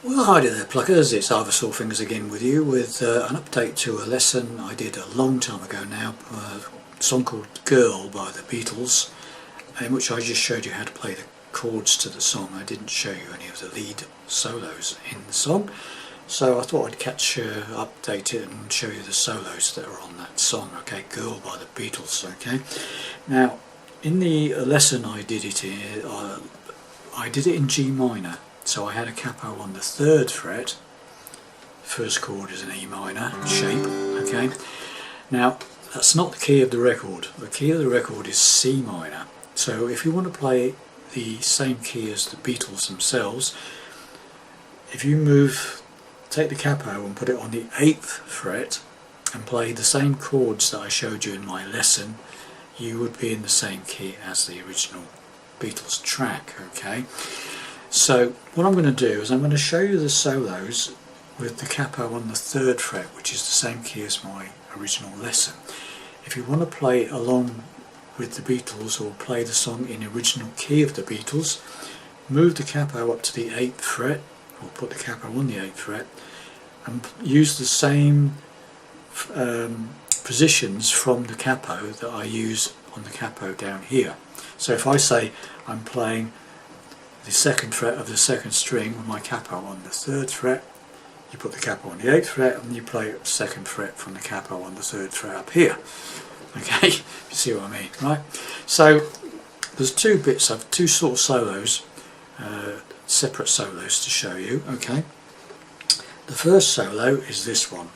Well, hi there pluckers, it's Ivor Sawfingers again with you with an update to a lesson I did a long time ago now, a song called Girl by the Beatles, in which I just showed you how to play the chords to the song. I didn't show you any of the lead solos in the song, so I thought I'd update it and show you the solos that are on that song, okay, Girl by the Beatles, okay. Now, in the lesson I did it in G minor. So I had a capo on the 3rd fret, first chord is an E minor shape, okay. Now that's not the key of the record, the key of the record is C minor. So if you want to play the same key as the Beatles themselves, if you take the capo and put it on the 8th fret and play the same chords that I showed you in my lesson, you would be in the same key as the original Beatles track, okay. So what I'm going to do is I'm going to show you the solos with the capo on the 3rd fret, which is the same key as my original lesson. If you want to play along with the Beatles or play the song in the original key of the Beatles, move the capo up to the 8th fret, or put the capo on the 8th fret, and use the same positions from the capo that I use on the capo down here. So if I say I'm playing the 2nd fret of the 2nd string with my capo on the 3rd fret, you put the capo on the 8th fret and you play 2nd fret from the capo on the 3rd fret up here. Okay, you see what I mean, right? So there's two sort of solos, separate solos to show you, okay? The first solo is this one.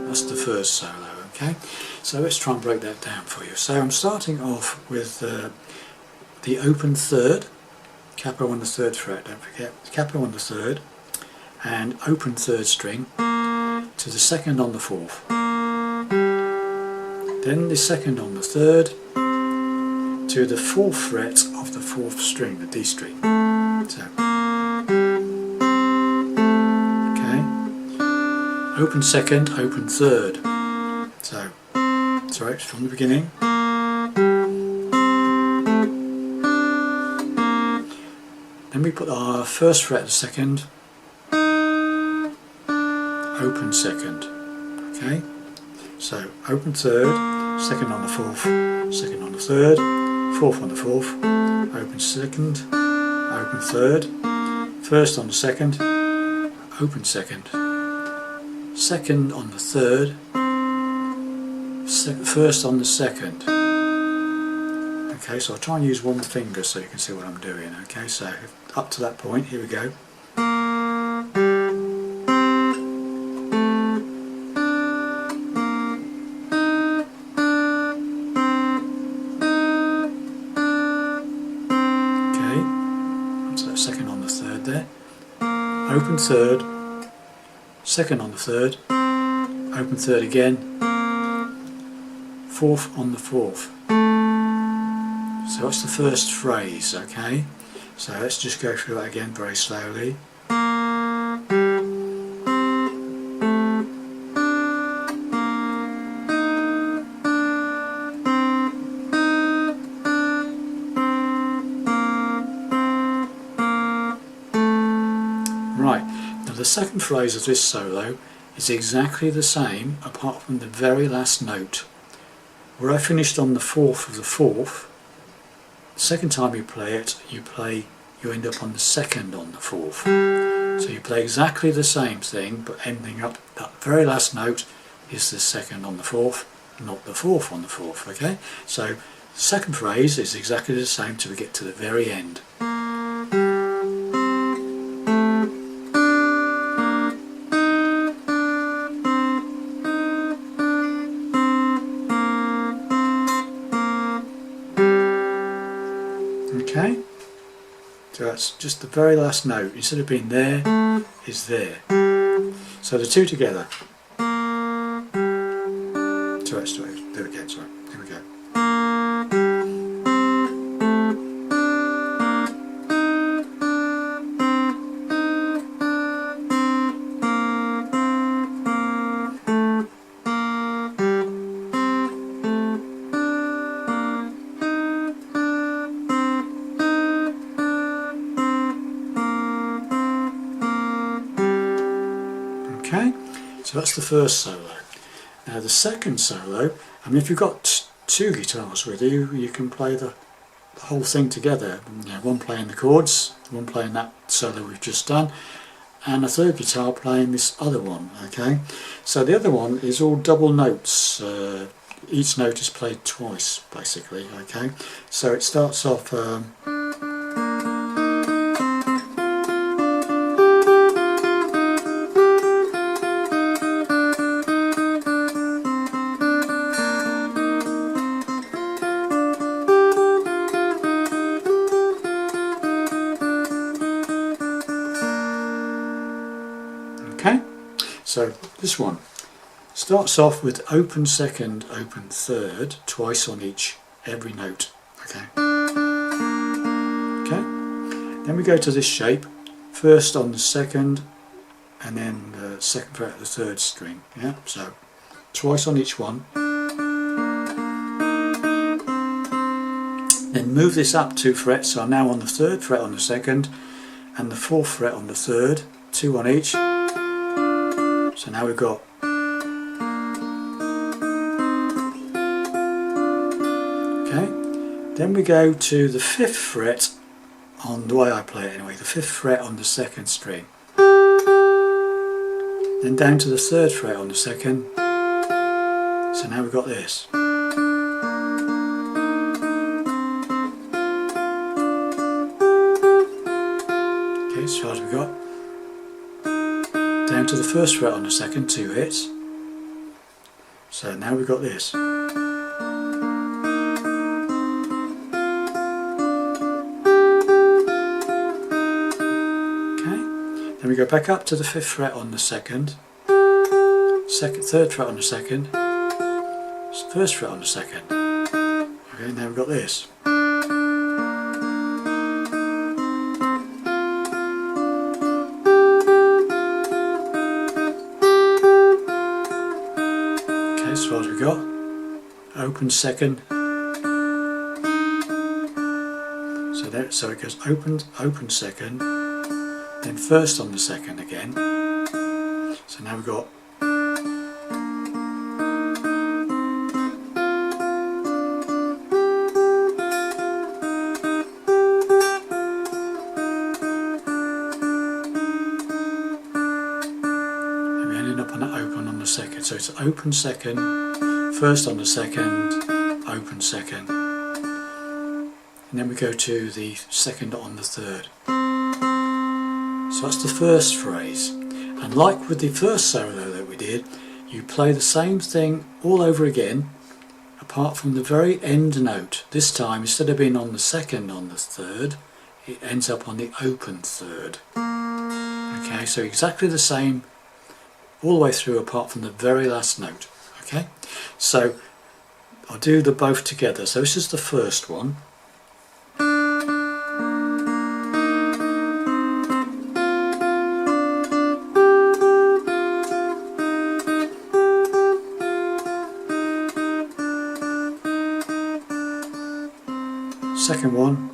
That's the first solo, okay? So let's try and break that down for you. So I'm starting off with the open 3rd, capo on the 3rd fret, don't forget, capo on the 3rd, and open 3rd string to the 2nd on the 4th. Then the 2nd on the 3rd to the 4th fret of the 4th string, the D string. So, open 2nd, open 3rd. So, sorry, from the beginning. Then we put our 1st fret of the 2nd, open 2nd. Okay? So, open 3rd, 2nd on the 4th, 2nd on the 3rd, 4th on the 4th, open 2nd, open 3rd, 1st on the 2nd, open 2nd. 2nd on the 3rd, 1st on the 2nd. Okay, so I'll try and use one finger so you can see what I'm doing. Okay, so up to that point, here we go. Okay, so 2nd on the 3rd there. Open 3rd. 2nd on the 3rd, open 3rd again, 4th on the 4th. So that's the first phrase, okay? So let's just go through that again very slowly. Right. The second phrase of this solo is exactly the same apart from the very last note. Where I finished on the 4th of the 4th, the second time you play it, you end up on the 2nd on the 4th. So you play exactly the same thing, but ending up, that very last note is the 2nd on the 4th, not the 4th on the 4th, okay? So the second phrase is exactly the same till we get to the very end. Okay, so that's just the very last note. Instead of being there, is there. So the two together. do it. There we go, sorry, here we go. Okay, so that's the first solo. Now the second solo, I mean, if you've got two guitars with you, you can play the whole thing together. You know, one playing the chords, one playing that solo we've just done, and a third guitar playing this other one. Okay, so the other one is all double notes. Each note is played twice, basically. Okay, so it starts off. Okay, so this one starts off with open second, open third, twice on every note. Okay. Okay. Then we go to this shape, first on the second, and then the second fret of the third string. Yeah, so twice on each one. Then move this up 2 frets. So I'm now on the 3rd fret on the second, and the 4th fret on the third, 2 on each. So now we've got then we go to the 5th fret on the way I play it anyway, the 5th fret on the second string. Then down to the 3rd fret on the second. So now we've got this. Okay, so as we've got down to the 1st fret on the second, 2 hits. So now we've got this. Then we go back up to the 5th fret on the second, 3rd fret on the second, 1st fret on the second. Okay, now we've got this. Okay, so what have we got? Open second. So it goes open second. Then first on the second again. So now we've got and we ended up on an open on the second. So it's open second, first on the second, open second. And then we go to the second on the third. So that's the first phrase, and like with the first solo that we did, you play the same thing all over again apart from the very end note. This time, instead of being on the second on the third, it ends up on the open third. Okay, so exactly the same all the way through apart from the very last note. Okay, so I'll do the both together. So this is the first one. Second one.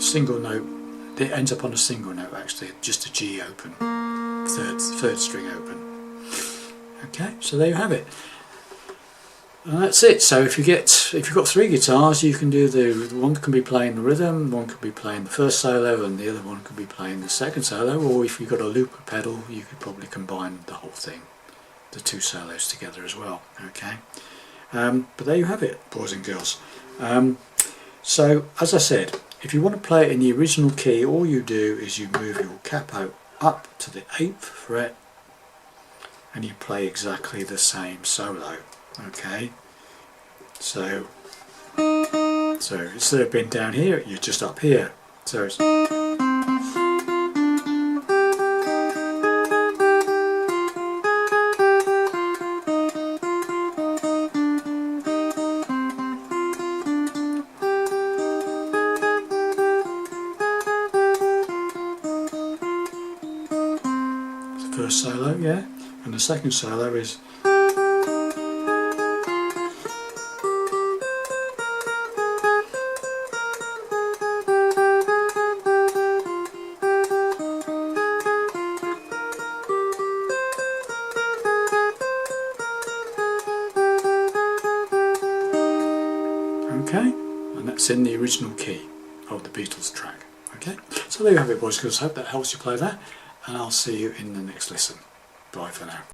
Single note. It ends up on a single note actually, just a G open, third string open. Okay, so there you have it. And that's it. So if you've got 3 guitars, you can do one can be playing the rhythm, one could be playing the first solo, and the other one could be playing the second solo. Or if you've got a looper pedal, you could probably combine the whole thing, the 2 solos together as well. Okay, but there you have it, boys and girls. So as I said, if you want to play it in the original key, all you do is you move your capo up to the 8th fret, and you play exactly the same solo. Okay, So instead of being down here, you're just up here. So it's the first solo, yeah, and the second solo is okay, and that's in the original key of the Beatles track. Okay, so there you have it, boys and girls. Hope that helps you play that, and I'll see you in the next lesson. Bye for now.